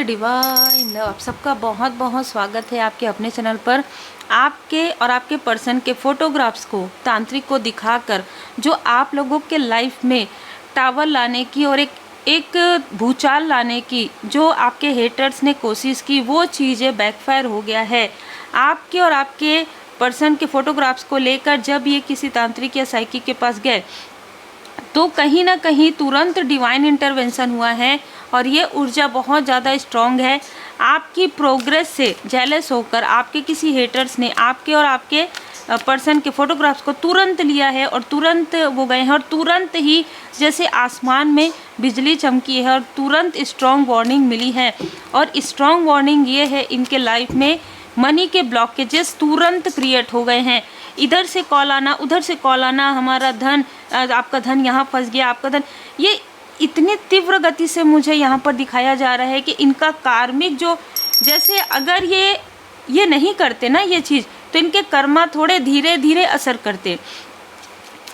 Divine love, आप सबका बहुत बहुत स्वागत है आपके अपने चैनल पर। आपके और आपके पर्सन के फोटोग्राफ्स को तांत्रिक को दिखाकर जो आप लोगों के लाइफ में टावर लाने की और एक भूचाल लाने की जो आपके हेटर्स ने कोशिश की, वो चीज़ें बैकफायर हो गया है। आपके और आपके पर्सन के फोटोग्राफ्स को लेकर जब ये किसी तांत्रिक या साइकिक के पास गए तो कहीं ना कहीं तुरंत डिवाइन इंटरवेंशन हुआ है और ये ऊर्जा बहुत ज़्यादा स्ट्रॉन्ग है। आपकी प्रोग्रेस से जेलस होकर आपके किसी हेटर्स ने आपके और आपके पर्सन के फोटोग्राफ्स को तुरंत लिया है और तुरंत वो गए हैं और तुरंत ही जैसे आसमान में बिजली चमकी है और तुरंत स्ट्रॉन्ग वार्निंग मिली है। और स्ट्रॉन्ग वार्निंग ये है, इनके लाइफ में मनी के ब्लॉकेजेस तुरंत क्रिएट हो गए हैं। इधर से कॉल आना, उधर से कॉल आना, हमारा धन, आपका धन यहाँ फंस गया, आपका धन, ये इतनी तीव्र गति से मुझे यहाँ पर दिखाया जा रहा है कि इनका कार्मिक जो, जैसे अगर ये नहीं करते ना ये चीज़, तो इनके कर्मा थोड़े धीरे धीरे असर करते।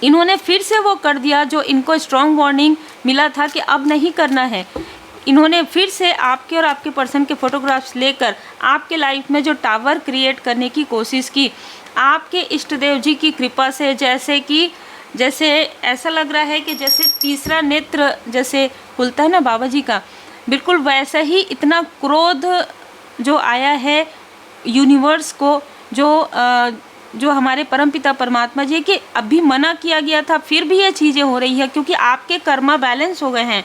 इन्होंने फिर से वो कर दिया जो इनको स्ट्रॉन्ग वार्निंग मिला था कि अब नहीं करना है। इन्होंने फिर से आपके और आपके पर्सन के फोटोग्राफ्स लेकर आपके लाइफ में जो टावर क्रिएट करने की कोशिश की, आपके इष्ट देव जी की कृपा से, जैसे ऐसा लग रहा है कि जैसे तीसरा नेत्र जैसे खुलता है ना बाबा जी का, बिल्कुल वैसा ही इतना क्रोध जो आया है यूनिवर्स को, जो हमारे परमपिता परमात्मा जी कि अभी मना किया गया था फिर भी ये चीज़ें हो रही है, क्योंकि आपके कर्मा बैलेंस हो गए हैं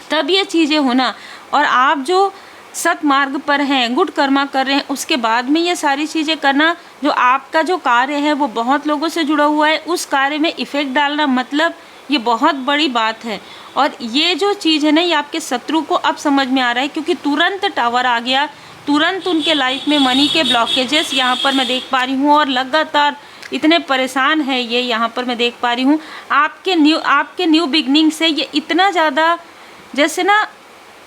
तब ये चीज़ें होना। और आप जो सत मार्ग पर हैं, गुड कर्मा कर रहे हैं, उसके बाद में ये सारी चीज़ें करना, जो आपका जो कार्य है वो बहुत लोगों से जुड़ा हुआ है, उस कार्य में इफ़ेक्ट डालना, मतलब ये बहुत बड़ी बात है। और ये जो चीज़ है ना, ये आपके शत्रु को अब समझ में आ रहा है, क्योंकि तुरंत टावर आ गया, तुरंत उनके लाइफ में मनी के ब्लॉकेजेस यहाँ पर मैं देख पा रही हूँ और लगातार इतने परेशान है ये, यहाँ पर मैं देख पा रही हूँ। आपके न्यू बिगनिंग से ये इतना ज़्यादा जैसे ना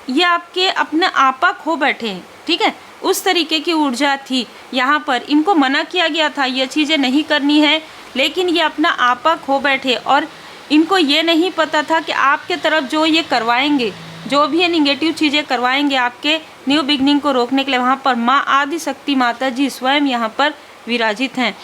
ये आपके अपने आपा खो बैठे हैं, ठीक है, उस तरीके की ऊर्जा थी यहाँ पर। इनको मना किया गया था ये चीज़ें नहीं करनी है, लेकिन ये अपना आपा खो बैठे और इनको ये नहीं पता था कि आपके तरफ जो ये करवाएंगे, जो भी ये निगेटिव चीज़ें करवाएंगे आपके न्यू बिगनिंग को रोकने के लिए, वहाँ पर माँ आदि शक्ति माता जी स्वयं यहाँ पर विराजित हैं।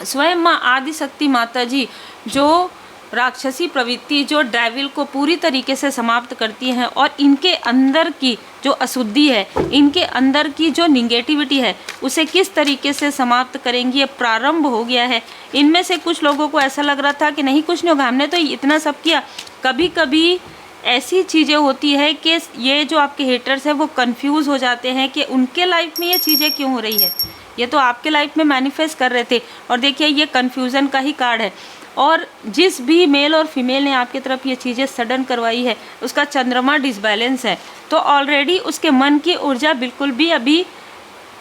स्वयं माँ आदि शक्ति माता जी जो राक्षसी प्रवृत्ति, जो डेविल को पूरी तरीके से समाप्त करती हैं और इनके अंदर की जो अशुद्धि है, इनके अंदर की जो निगेटिविटी है, उसे किस तरीके से समाप्त करेंगी, ये प्रारंभ हो गया है। इनमें से कुछ लोगों को ऐसा लग रहा था कि नहीं कुछ नहीं होगा, हमने तो इतना सब किया। कभी कभी ऐसी चीज़ें होती है कि ये जो आपके हेटर्स हैं वो कंफ्यूज हो जाते हैं कि उनके लाइफ में ये चीज़ें क्यों हो रही है, ये तो आपके लाइफ में मैनिफेस्ट कर रहे थे। और देखिए ये कन्फ्यूज़न का ही कार्ड है। और जिस भी मेल और फीमेल ने आपकी तरफ ये चीज़ें सडन करवाई है, उसका चंद्रमा डिसबैलेंस है, तो ऑलरेडी उसके मन की ऊर्जा बिल्कुल भी अभी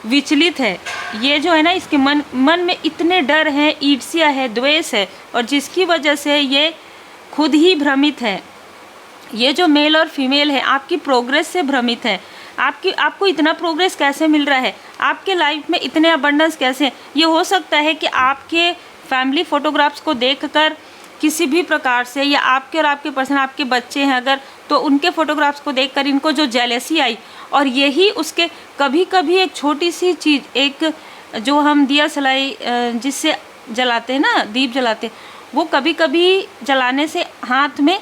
विचलित है। ये जो है ना, इसके मन में इतने डर हैं, ईर्ष्या है, द्वेष है, और जिसकी वजह से ये खुद ही भ्रमित है। ये जो मेल और फीमेल है आपकी प्रोग्रेस से भ्रमित है। आपको इतना प्रोग्रेस कैसे मिल रहा है, आपके लाइफ में इतने अबंडेंस कैसे। ये हो सकता है कि आपके फैमिली फ़ोटोग्राफ्स को देखकर किसी भी प्रकार से, या आपके और आपके पर्सन, आपके बच्चे हैं अगर, तो उनके फ़ोटोग्राफ्स को देखकर इनको जो जेलेसी आई, और यही उसके कभी कभी एक छोटी सी चीज़, एक जो हम दिया सलाई जिससे जलाते हैं ना, दीप जलाते, वो कभी कभी जलाने से हाथ में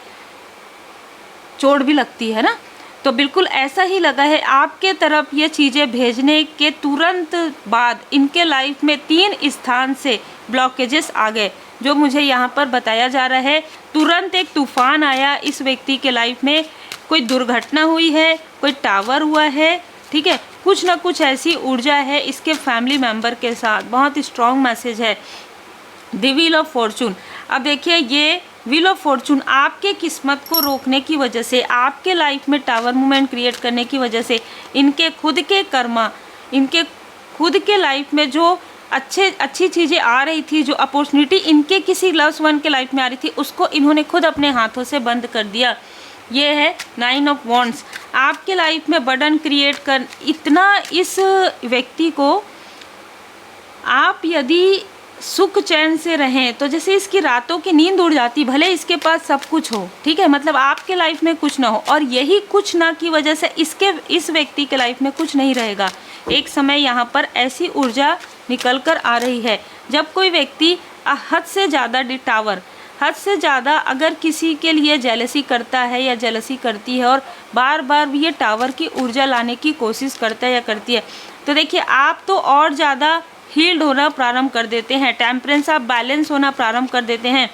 चोट भी लगती है ना, तो बिल्कुल ऐसा ही लगा है। आपके तरफ ये चीज़ें भेजने के तुरंत बाद इनके लाइफ में 3 स्थान से ब्लॉकेजेस आ गए, जो मुझे यहाँ पर बताया जा रहा है। तुरंत एक तूफान आया इस व्यक्ति के लाइफ में, कोई दुर्घटना हुई है, कोई टावर हुआ है, ठीक है, कुछ ना कुछ ऐसी ऊर्जा है इसके फैमिली मेम्बर के साथ। बहुत स्ट्रॉन्ग मैसेज है, द व्हील ऑफ फॉर्चून। अब देखिए ये व्हील ऑफ फॉर्चून आपके किस्मत को रोकने की वजह से, आपके लाइफ में टावर मूवमेंट क्रिएट करने की वजह से, इनके खुद के कर्मा, इनके खुद के लाइफ में जो अच्छी चीज़ें आ रही थी, जो अपॉर्चुनिटी इनके किसी लव्स वन के लाइफ में आ रही थी, उसको इन्होंने खुद अपने हाथों से बंद कर दिया। ये है 9 ऑफ वॉन्ड्स। आपके लाइफ में बर्डन क्रिएट कर इतना, इस व्यक्ति को आप यदि सुख चैन से रहें, तो जैसे इसकी रातों की नींद उड़ जाती, भले इसके पास सब कुछ हो, ठीक है, मतलब आपके लाइफ में कुछ ना हो, और यही कुछ ना की वजह से इस व्यक्ति के लाइफ में कुछ नहीं रहेगा। एक समय यहाँ पर ऐसी ऊर्जा निकल कर आ रही है जब कोई व्यक्ति हद से ज़्यादा टावर, हद से ज़्यादा अगर किसी के लिए जेलसी करता है या जेलसी करती है और बार बार ये टावर की ऊर्जा लाने की कोशिश करता है या करती है, तो देखिए आप तो और ज़्यादा हील्ड होना प्रारंभ कर देते हैं, टेम्परेंस आप बैलेंस होना प्रारंभ कर देते हैं।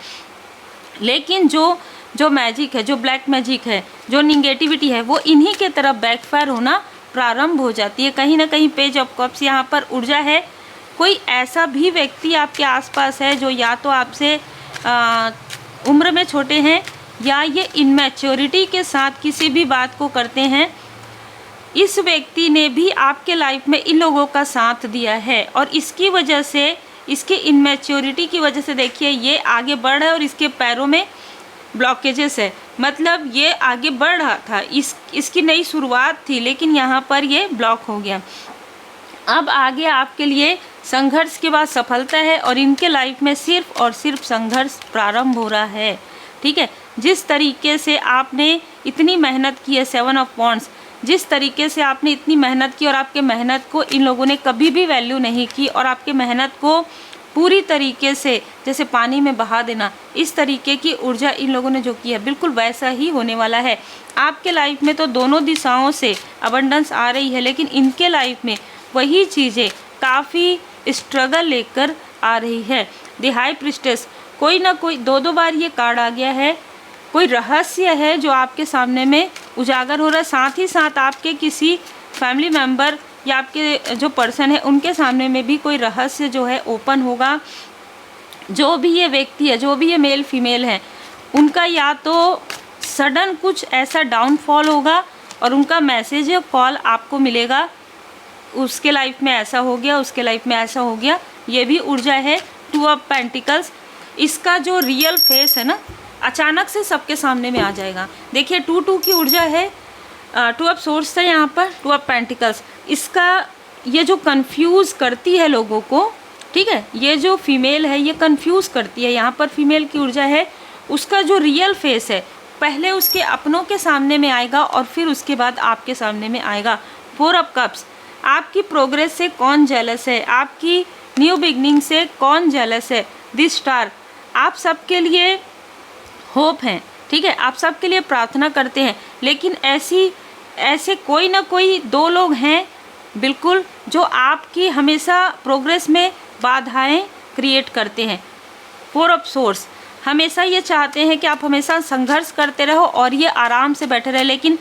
लेकिन जो मैजिक है, जो ब्लैक मैजिक है, जो निगेटिविटी है, वो इन्हीं के तरफ बैकफायर होना प्रारंभ हो जाती है। कहीं ना कहीं पेज ऑफ कप्स यहाँ पर ऊर्जा है। कोई ऐसा भी व्यक्ति आपके आसपास है जो या तो आपसे उम्र में छोटे हैं या ये इनमैच्योरिटी के साथ किसी भी बात को करते हैं। इस व्यक्ति ने भी आपके लाइफ में इन लोगों का साथ दिया है और इसकी वजह से, इसके इनमैच्योरिटी की वजह से देखिए ये आगे बढ़ रहा है और इसके पैरों में ब्लॉकेजेस है। मतलब ये आगे बढ़ रहा था, इसकी नई शुरुआत थी, लेकिन यहाँ पर ये ब्लॉक हो गया। अब आगे आपके लिए संघर्ष के बाद सफलता है और इनके लाइफ में सिर्फ और सिर्फ संघर्ष प्रारंभ हो रहा है। ठीक है, जिस तरीके से आपने इतनी मेहनत की है, 7 ऑफ वॉन्ड्स, जिस तरीके से आपने इतनी मेहनत की और आपके मेहनत को इन लोगों ने कभी भी वैल्यू नहीं की और आपके मेहनत को पूरी तरीके से जैसे पानी में बहा देना, इस तरीके की ऊर्जा इन लोगों ने जो की है बिल्कुल वैसा ही होने वाला है। आपके लाइफ में तो दोनों दिशाओं से अबंडेंस आ रही है, लेकिन इनके लाइफ में वही चीज़ें काफ़ी स्ट्रगल लेकर आ रही है। द हाई प्रिस्टेस, कोई ना कोई दो बार ये कार्ड आ गया है। कोई रहस्य है जो आपके सामने में उजागर हो रहा है, साथ ही साथ आपके किसी फैमिली मेम्बर या आपके जो पर्सन है उनके सामने में भी कोई रहस्य जो है ओपन होगा। जो भी ये व्यक्ति है, जो भी ये मेल फीमेल है, उनका या तो सडन कुछ ऐसा डाउनफॉल होगा और उनका मैसेज या कॉल आपको मिलेगा, उसके लाइफ में ऐसा हो गया, उसके लाइफ में ऐसा हो गया। ये भी ऊर्जा है 2 ऑफ पेंटिकल्स। इसका जो रियल फेस है ना, अचानक से सबके सामने में आ जाएगा। देखिए 2 की ऊर्जा है, 2 ऑफ सोर्स है यहाँ पर, 2 ऑफ पेंटिकल्स। इसका ये जो कंफ्यूज करती है लोगों को, ठीक है, ये जो फीमेल है ये कंफ्यूज करती है, यहाँ पर फीमेल की ऊर्जा है। उसका जो रियल फेस है पहले उसके अपनों के सामने में आएगा और फिर उसके बाद आपके सामने में आएगा। 4 ऑफ कप्स, आपकी प्रोग्रेस से कौन जेलस है, आपकी न्यू बिगनिंग से कौन जेलस है। दिस स्टार, आप सबके लिए होप हैं, ठीक है, आप सबके लिए प्रार्थना करते हैं, लेकिन ऐसे कोई ना कोई 2 लोग हैं बिल्कुल जो आपकी हमेशा प्रोग्रेस में बाधाएं क्रिएट करते हैं। 4 ऑफ सोर्स, हमेशा ये चाहते हैं कि आप हमेशा संघर्ष करते रहो और ये आराम से बैठे रहे, लेकिन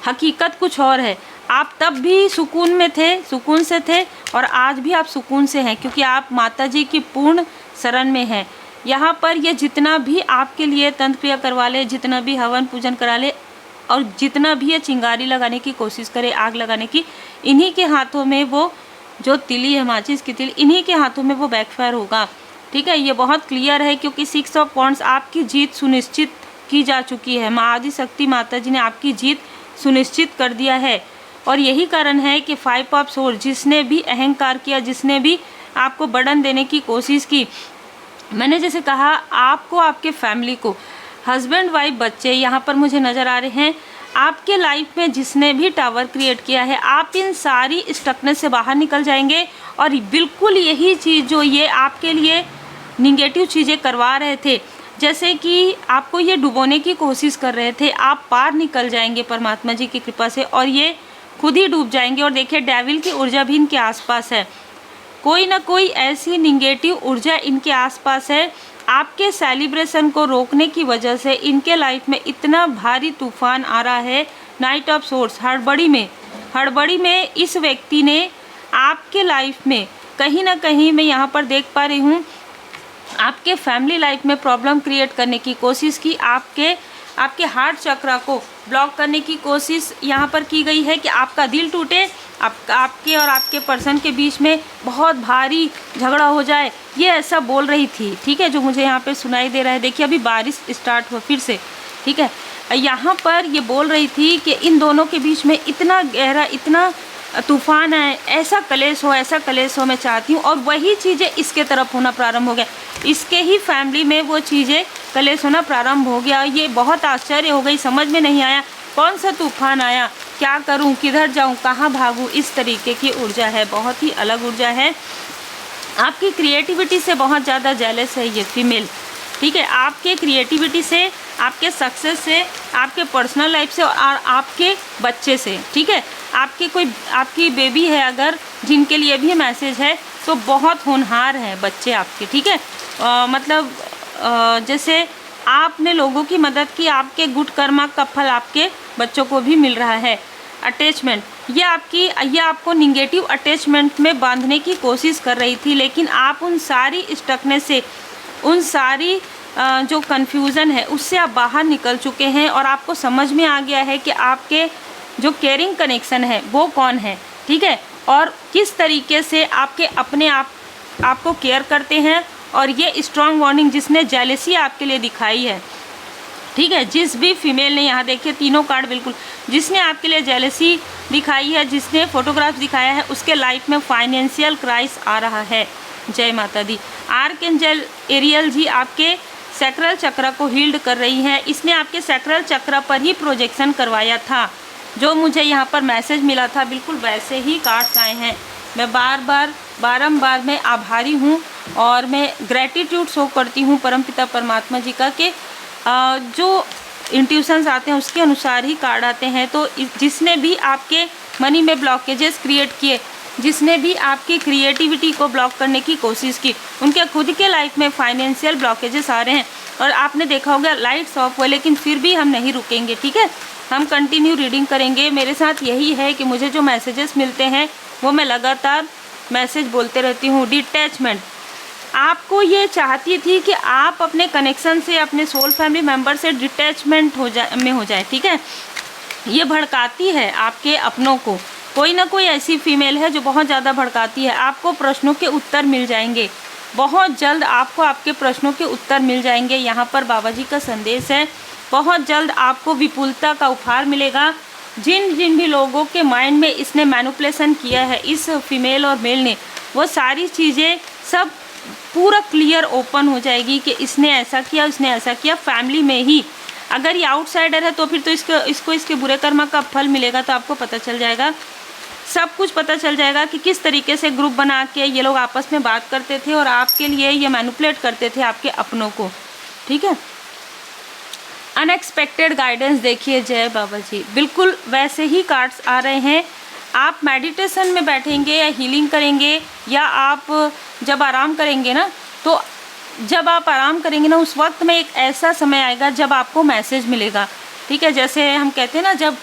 हकीकत कुछ और है। आप तब भी सुकून में थे, सुकून से थे, और आज भी आप सुकून से हैं क्योंकि आप माता जी की पूर्ण शरण में हैं। यहाँ पर ये जितना भी आपके लिए तंत्र क्रिया करवा ले, जितना भी हवन पूजन करा ले और जितना भी ये चिंगारी लगाने की कोशिश करे, आग लगाने की, इन्हीं के हाथों में वो जो तिली है, माचिस की तिली, इन्हीं के हाथों में वो बैकफायर होगा। ठीक है, ये बहुत क्लियर है क्योंकि 6 ऑफ वॉन्ड्स, आपकी जीत सुनिश्चित की जा चुकी है। माँ आदि शक्ति माता जी ने आपकी जीत सुनिश्चित कर दिया है और यही कारण है कि 5 ऑफ सोर्ड, जिसने भी अहंकार किया, जिसने भी आपको बर्डन देने की कोशिश की, मैंने जैसे कहा आपको, आपके फैमिली को, हस्बैंड वाइफ बच्चे यहाँ पर मुझे नज़र आ रहे हैं। आपके लाइफ में जिसने भी टावर क्रिएट किया है, आप इन सारी स्टकनेस से बाहर निकल जाएंगे और बिल्कुल यही चीज़ जो ये आपके लिए निगेटिव चीज़ें करवा रहे थे, जैसे कि आपको ये डुबोने की कोशिश कर रहे थे, आप पार निकल जाएंगे परमात्मा जी की कृपा से और ये खुद ही डूब जाएंगे। और देखिए डेविल की ऊर्जा भी इनके आसपास है, कोई ना कोई ऐसी निगेटिव ऊर्जा इनके आसपास है। आपके सेलिब्रेशन को रोकने की वजह से इनके लाइफ में इतना भारी तूफान आ रहा है। नाइट ऑफ सोर्स, हड़बड़ी में इस व्यक्ति ने आपके लाइफ में कहीं ना कहीं, मैं यहाँ पर देख पा रही हूँ, आपके फैमिली लाइफ में प्रॉब्लम क्रिएट करने की कोशिश की, आपके हार्ट चक्रा को ब्लॉक करने की कोशिश यहाँ पर की गई है कि आपका दिल टूटे, आपके और आपके पर्सन के बीच में बहुत भारी झगड़ा हो जाए। ये ऐसा बोल रही थी, ठीक है, जो मुझे यहाँ पे सुनाई दे रहा है। देखिए अभी बारिश स्टार्ट हुआ फिर से, ठीक है, यहाँ पर ये बोल रही थी कि इन दोनों के बीच में इतना गहरा, इतना तूफान आए, ऐसा कलेश हो, ऐसा कलेश हो मैं चाहती हूँ। और वही चीज़ें इसके तरफ होना प्रारंभ हो गया, इसके ही फैमिली में वो चीज़ें कलेश होना प्रारंभ हो गया। ये बहुत आश्चर्य हो गई, समझ में नहीं आया कौन सा तूफान आया, क्या करूं, किधर जाऊं, कहाँ भागूं। इस तरीके की ऊर्जा है, बहुत ही अलग ऊर्जा है। आपकी क्रिएटिविटी से बहुत ज़्यादा जेलस है ये फीमेल, ठीक है। आपके क्रिएटिविटी से, आपके सक्सेस से, आपके पर्सनल लाइफ से और आपके बच्चे से, ठीक है। आपकी बेबी है अगर, जिनके लिए भी मैसेज है, तो बहुत होनहार है बच्चे आपके, ठीक है। जैसे आपने लोगों की मदद की, आपके गुड कर्मा का फल आपके बच्चों को भी मिल रहा है। अटैचमेंट, ये आपको निगेटिव अटैचमेंट में बांधने की कोशिश कर रही थी, लेकिन आप उन सारी स्टकनेस से, उन सारी जो कन्फ्यूज़न है उससे आप बाहर निकल चुके हैं और आपको समझ में आ गया है कि आपके जो केयरिंग कनेक्शन है वो कौन है, ठीक है, और किस तरीके से आपके अपने आपको केयर करते हैं। और ये स्ट्रॉन्ग वार्निंग जिसने जेलसी आपके लिए दिखाई है, ठीक है, जिस भी फीमेल ने, यहाँ देखिए तीनों कार्ड बिल्कुल, जिसने आपके लिए जेलसी दिखाई है, जिसने फोटोग्राफ दिखाया है, उसके लाइफ में फाइनेंशियल क्राइस आ रहा है। जय माता दी। आर्कएंजल एरियल जी आपके सैक्रल चक्र को हील्ड कर रही है। इसने आपके सैक्रल चक्र पर ही प्रोजेक्शन करवाया था, जो मुझे यहाँ पर मैसेज मिला था बिल्कुल वैसे ही कार्ड्स आए हैं। मैं बारंबार मैं आभारी हूँ और मैं ग्रेटिट्यूड शो करती हूँ परमपिता परमात्मा जी का कि जो इंट्यूशंस आते हैं उसके अनुसार ही कार्ड आते हैं। तो जिसने भी आपके मनी में ब्लॉकेजेस क्रिएट किए, जिसने भी आपकी क्रिएटिविटी को ब्लॉक करने की कोशिश की, उनके खुद के लाइफ में फाइनेंशियल ब्लॉकेजेस आ रहे हैं। और आपने देखा होगा लाइट्स ऑफ हुए, लेकिन फिर भी हम नहीं रुकेंगे, ठीक है, हम कंटिन्यू रीडिंग करेंगे। मेरे साथ यही है कि मुझे जो मैसेजेस मिलते हैं वो मैं लगातार मैसेज बोलते रहती हूँ। डिटैचमेंट, आपको ये चाहती थी कि आप अपने कनेक्शन से, अपने सोल फैमिली मेम्बर से डिटैचमेंट हो जाए, ठीक है। ये भड़काती है आपके अपनों को, कोई ना कोई ऐसी फीमेल है जो बहुत ज़्यादा भड़काती है। आपको प्रश्नों के उत्तर मिल जाएंगे, बहुत जल्द आपको आपके प्रश्नों के उत्तर मिल जाएंगे। यहाँ पर बाबा जी का संदेश है, बहुत जल्द आपको विपुलता का उपहार मिलेगा। जिन भी लोगों के माइंड में इसने मैनिपुलेशन किया है, इस फीमेल और मेल ने, वो सारी चीज़ें सब पूरा क्लियर ओपन हो जाएगी कि इसने ऐसा किया, उसने ऐसा किया। फैमिली में ही अगर ये आउटसाइडर है तो फिर तो इसको इसके बुरे कर्म का फल मिलेगा। तो आपको पता चल जाएगा, सब कुछ पता चल जाएगा कि किस तरीके से ग्रुप बना के ये लोग आपस में बात करते थे और आपके लिए ये मैनिपुलेट करते थे आपके अपनों को, ठीक है। अनएक्सपेक्टेड गाइडेंस देखिए, जय बाबा जी, बिल्कुल वैसे ही कार्ड्स आ रहे हैं। आप मेडिटेशन में बैठेंगे या हीलिंग करेंगे या आप जब आराम करेंगे ना, तो जब आप आराम करेंगे ना, उस वक्त में एक ऐसा समय आएगा जब आपको मैसेज मिलेगा, ठीक है। जैसे हम कहते हैं ना, जब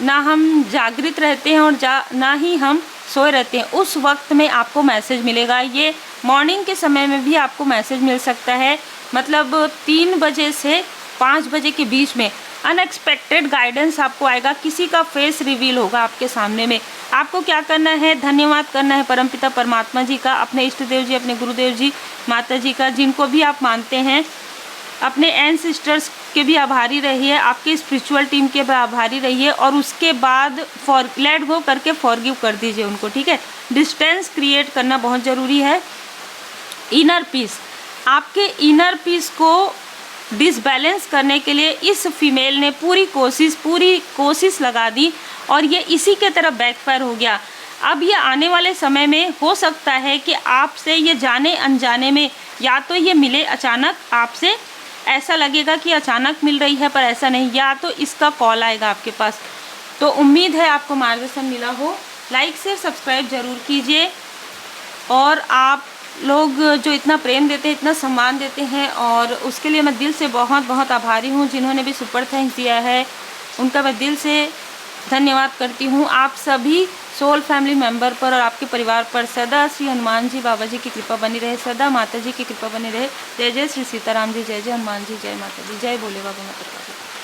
ना हम जागृत रहते हैं और ना ही हम सोए रहते हैं, उस वक्त में आपको मैसेज मिलेगा। ये मॉर्निंग के समय में भी आपको मैसेज मिल सकता है, मतलब 3 बजे से 5 बजे के बीच में अनएक्सपेक्टेड गाइडेंस आपको आएगा। किसी का फेस रिवील होगा आपके सामने में। आपको क्या करना है, धन्यवाद करना है परमपिता परमात्मा जी का, अपने इष्ट देव जी, अपने गुरुदेव जी, माता जी का, जिनको भी आप मानते हैं। अपने एंसेस्टर्स के भी आभारी रहिए, आपके स्पिरिचुअल टीम के भी आभारी रहिए और उसके बाद लेट गो करके फॉरगिव कर दीजिए उनको, ठीक है। डिस्टेंस क्रिएट करना बहुत ज़रूरी है। इनर पीस, आपके इनर पीस को डिसबैलेंस करने के लिए इस फीमेल ने पूरी कोशिश लगा दी और ये इसी के तरफ बैकफायर हो गया। अब ये आने वाले समय में हो सकता है कि आपसे ये जाने अनजाने में, या तो ये मिले अचानक आपसे, ऐसा लगेगा कि अचानक मिल रही है पर ऐसा नहीं, या तो इसका कॉल आएगा आपके पास। तो उम्मीद है आपको मार्गदर्शन मिला हो। लाइक शेयर सब्सक्राइब जरूर कीजिए और आप लोग जो इतना प्रेम देते हैं, इतना सम्मान देते हैं, और उसके लिए मैं दिल से बहुत बहुत आभारी हूँ। जिन्होंने भी सुपर थैंक्स दिया है उनका मैं दिल से धन्यवाद करती हूँ। आप सभी सोल फैमिली मेंबर पर और आपके परिवार पर सदा श्री हनुमान जी बाबा जी की कृपा बनी रहे, सदा माता जी की कृपा बनी रहे। जय जय श्री सीताराम जी, जय जय हनुमान जी, जय माता जी, जय बोले बाबा माता।